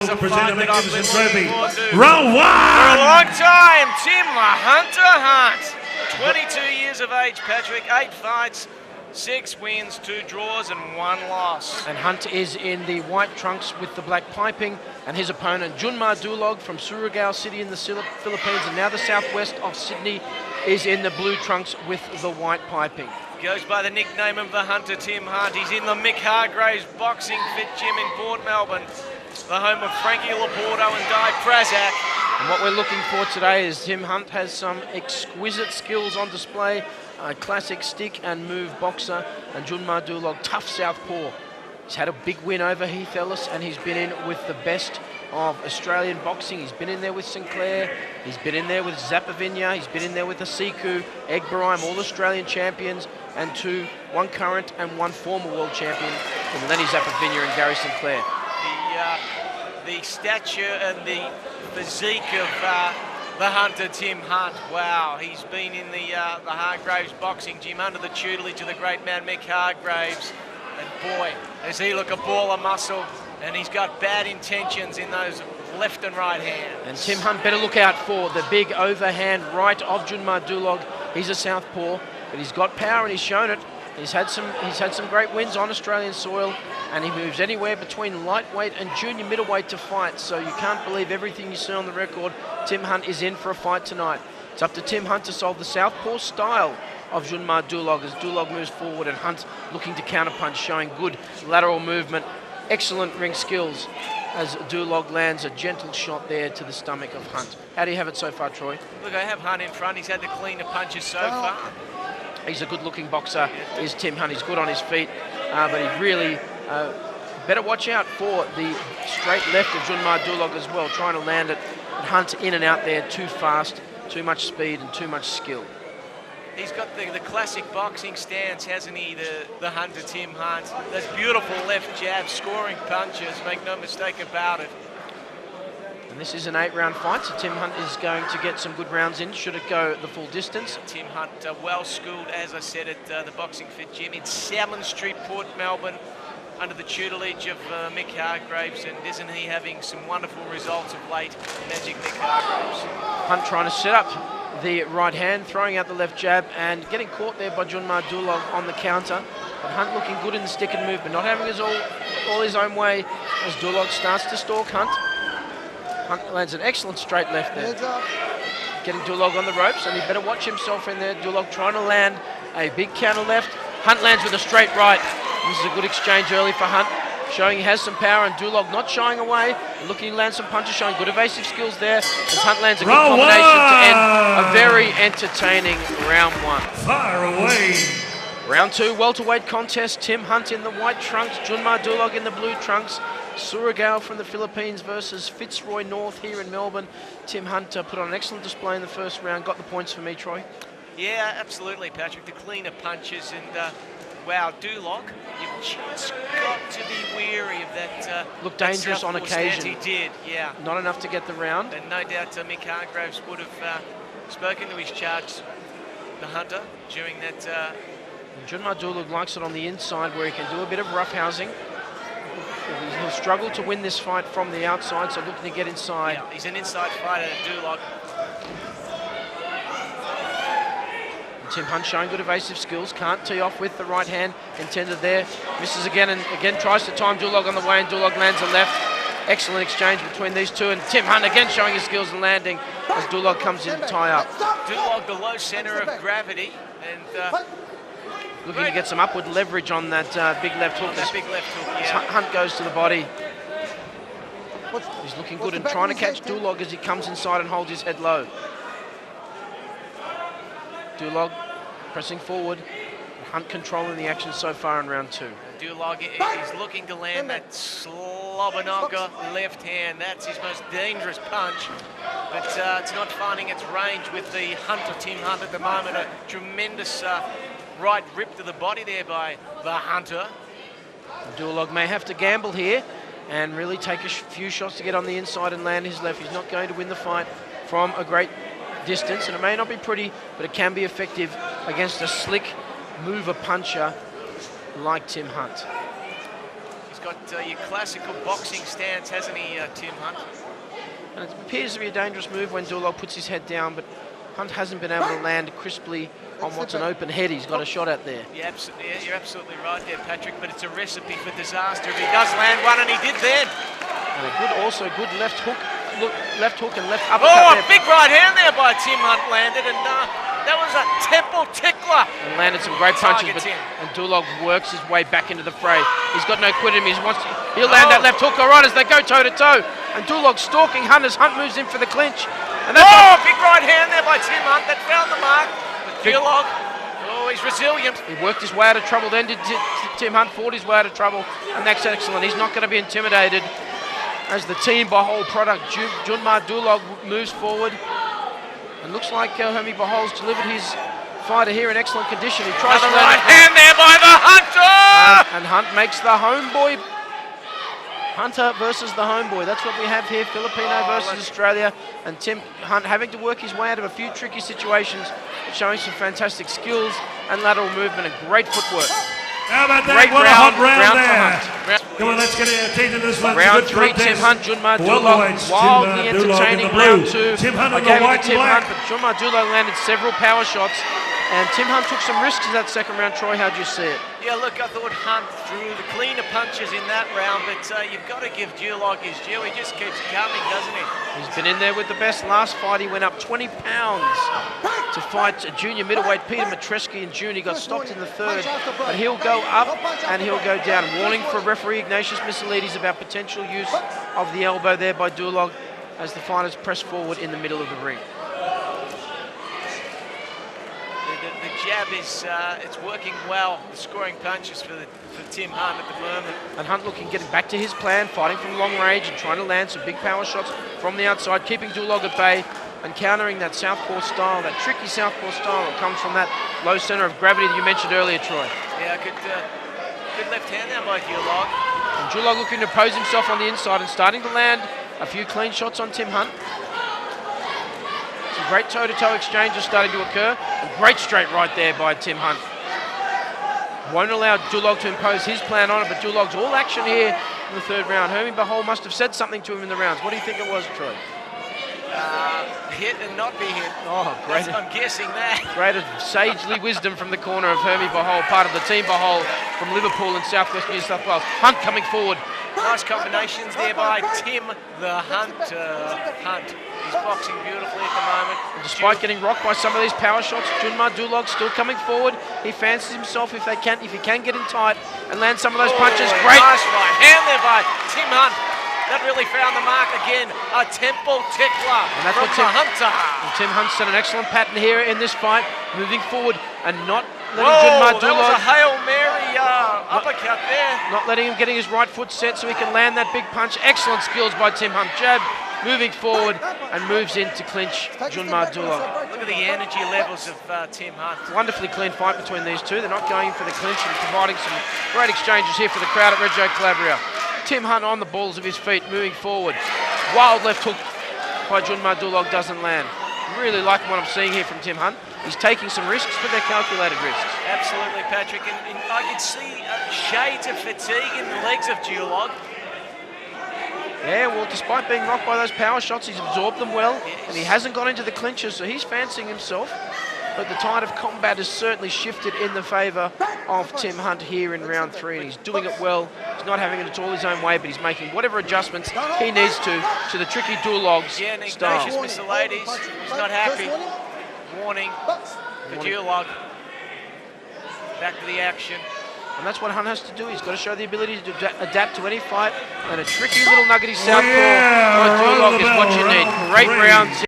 a fight that I've been looking forward to Round for a one! long time. Tim the Hunter Hunt, 22 years of age, Patrick, 8 fights, 6 wins, 2 draws and 1 loss. And Hunt is in the white trunks with the black piping, and his opponent Junmar Dulog from Surigao City in the Philippines and now the southwest of Sydney is in the blue trunks with the white piping. Goes by the nickname of the Hunter, Tim Hunt. He's in the Mick Hargraves Boxing Fit Gym in Port Melbourne, the home of Frankie Laporto and Di Prazak. And what we're looking for today is Tim Hunt has some exquisite skills on display, a classic stick and move boxer, and Junmar Dulog, tough southpaw. He's had a big win over Heath Ellis, and he's been in with the best of Australian boxing. He's been in there with Sinclair, he's been in there with Zapavinya, he's been in there with Asiku, Egberheim, all Australian champions, and 1 current and 1 former world champion, and Lenny Zapavinya and Gary Sinclair. The stature and the physique of the Hunter, Tim Hunt. Wow, he's been in the Hargraves boxing gym under the tutelage of the great man Mick Hargraves. And boy, does he look a ball of muscle, and he's got bad intentions in those left and right hands. And Tim Hunt better look out for the big overhand right of Junmar Dulog. He's a southpaw, but he's got power and he's shown it. He's had some great wins on Australian soil, and he moves anywhere between lightweight and junior middleweight to fight. So you can't believe everything you see on the record. Tim Hunt is in for a fight tonight. It's up to Tim Hunt to solve the southpaw style of Junmar Dulog as Dulog moves forward, and Hunt looking to counterpunch, showing good lateral movement, excellent ring skills as Dulog lands a gentle shot there to the stomach of Hunt. How do you have it so far, Troy? Look, I have Hunt in front. He's had the cleaner punches so far. He's a good-looking boxer, is Tim Hunt. He's good on his feet, but he really better watch out for the straight left of Junmar Dulog as well, trying to land it. But Hunt in and out there too fast, too much speed and too much skill. He's got the classic boxing stance, hasn't he, the Hunter, Tim Hunt? Those beautiful left jabs, scoring punches, make no mistake about it. And this is an 8-round fight, so Tim Hunt is going to get some good rounds in, should it go the full distance. Tim Hunt, well schooled, as I said, at the Boxing Fit Gym in Salmon Street, Port Melbourne, under the tutelage of Mick Hargraves, and isn't he having some wonderful results of late, Magic Mick Hargraves? Hunt trying to set up the right hand, throwing out the left jab, and getting caught there by Junmar Dulog on the counter. But Hunt looking good in the stick and movement, not having his all his own way as Dulog starts to stalk Hunt. Hunt lands an excellent straight left there. Getting Dulog on the ropes, and he better watch himself in there. Dulog trying to land a big counter left. Hunt lands with a straight right. This is a good exchange early for Hunt, showing he has some power, and Dulog not shying away, looking to land some punches, showing good evasive skills there, as Hunt lands a good combination to end a very entertaining round 1. Far away! Round 2, welterweight contest. Tim Hunt in the white trunks, Junmar Dulog in the blue trunks. Surigao from the Philippines versus Fitzroy North here in Melbourne. Tim Hunt put on an excellent display in the first round. Got the points for me, Troy? Yeah, absolutely, Patrick. The cleaner punches, and wow, Dulog, you've just got to be weary of that. Looked dangerous on occasion. Stance he did, yeah. Not enough to get the round. And no doubt Mick Hargraves would have spoken to his charge, the Hunter, during that. Junmar Dulog likes it on the inside where he can do a bit of roughhousing. He'll struggle to win this fight from the outside, so looking to get inside. Yeah, he's an inside fighter, Dulog. Tim Hunt showing good evasive skills, can't tee off with the right hand intended there. Misses again, and again tries to time Dulog on the way, and Dulog lands a left. Excellent exchange between these two, and Tim Hunt again showing his skills and landing as Dulog comes in to tie up. Dulog below centre of gravity, and looking to get some upward leverage on that big left hook. That big left hook, yeah. Hunt goes to the body. He's looking good and trying to catch Dulog as he comes inside and holds his head low. Dulog pressing forward. Hunt controlling the action so far in round 2. Dulog is looking to land that slobber knocker left hand. That's his most dangerous punch, but it's not finding its range with the Hunter, Tim Hunt, at the moment. A tremendous right rip to the body there by the Hunter. Dulog may have to gamble here and really take a few shots to get on the inside and land his left. He's not going to win the fight from a great distance, and it may not be pretty, but it can be effective against a slick mover puncher like Tim Hunt. got your classical boxing stance, hasn't he, Tim Hunt? And it appears to be a dangerous move when Dulog puts his head down, but Hunt hasn't been able to land crisply on what's an open head. He's got a shot out there. Yeah, you're absolutely right there, Patrick, but it's a recipe for disaster if he does land one, and he did then. And a good left hook. Left hook and left uppercut. Oh, a big right hand there by Tim Hunt landed, and that was a temple tickler. And landed some great punches, and Dulog works his way back into the fray. He's got no quit in him. He'll land that left hook all right as they go toe-to-toe. And Dulog stalking Hunt as Hunt moves in for the clinch. And that's big right hand there by Tim Hunt. That found the mark. Dulog, he's resilient. He worked his way out of trouble, then did Tim Hunt fought his way out of trouble, and that's excellent. He's not going to be intimidated as the team Bahol product, Junmar Dulog, moves forward. And looks like Hermie Bahol's delivered his fighter here in excellent condition. He tries to right hand there by the Hunter! And Hunt makes the homeboy. Hunter versus the homeboy. That's what we have here. Filipino versus Australia. And Tim Hunt having to work his way out of a few tricky situations, showing some fantastic skills and lateral movement and great footwork. How about that? What a hot round there. Come on, let's get into this one. Round 3, Tim Hunt, Junmar Dulog. Wildly entertaining round 2. Tim Hunt I gave it to Tim Hunt, but Junmar Dulog landed several power shots. And Tim Hunt took some risks in that second round. Troy, how'd you see it? Yeah, look, I thought Hunt threw the cleaner punches in that round, but you've got to give Dulog his due. He just keeps coming, doesn't he? He's been in there with the best. Last fight, he went up 20 pounds to fight junior middleweight Peter Matreski in June. He got stopped in the third, but he'll go up and he'll go down. Warning for referee Ignatius Missilides about potential use of the elbow there by Dulog as the fighters press forward in the middle of the ring. The jab is it's working well. The scoring punches for Tim Hunt at the moment. And Hunt looking, getting back to his plan, fighting from long range and trying to land some big power shots from the outside, keeping Dulog at bay and countering that southpaw style, that tricky southpaw style that comes from that low center of gravity that you mentioned earlier, Troy. Yeah, good left hand there by Dulog. And Dulog looking to pose himself on the inside and starting to land a few clean shots on Tim Hunt. Some great toe-to-toe exchanges starting to occur. A great straight right there by Tim Hunt. Won't allow Dulog to impose his plan on it, but Dulog's all action here in the third round. Hermie Bahol must have said something to him in the rounds. What do you think it was, Troy? Hit and not be hit. Oh, great. I'm guessing that. Great sagely wisdom from the corner of Hermie Bahol, part of the team Bahol from Liverpool in southwest New South Wales. Hunt coming forward. Nice combinations there by Tim the Hunter. Hunt. He's boxing beautifully at the moment. And despite getting rocked by some of these power shots, Junmar Dulog still coming forward. He fancies himself if he can get in tight and land some of those punches. Great. Nice right hand there by Tim Hunt. That really found the mark again. A temple tickler and that's from what the Hunter. And Tim Hunt set an excellent pattern here in this fight, moving forward and not letting Junmar Dulog. That was a Hail Mary uppercut there. Not letting him getting his right foot set so he can land that big punch. Excellent skills by Tim Hunt. Jab, moving forward and moves in to clinch Junmar Dulog. Look at the energy levels of Tim Hunt. Wonderfully clean fight between these two. They're not going in for the clinch and providing some great exchanges here for the crowd at Reggio Calabria. Tim Hunt on the balls of his feet, moving forward. Wild left hook by Junmar Dulog doesn't land. Really liking what I'm seeing here from Tim Hunt. He's taking some risks, but they're calculated risks. Absolutely, Patrick. And I can see shades of fatigue in the legs of Dulog. Yeah, well, despite being rocked by those power shots, he's absorbed them well, and he hasn't gone into the clinches, so he's fancying himself. But the tide of combat has certainly shifted in the favour of Tim Hunt here in round 3, and he's doing it well. He's not having it all his own way, but he's making whatever adjustments he needs to the tricky Dulog's style. Ignatius Missilides, he's not happy. Warning for Dulog. Back to the action. And that's what Hunt has to do. He's got to show the ability to adapt to any fight, and a tricky little nuggety southpaw by Dulog is what you need. Great round.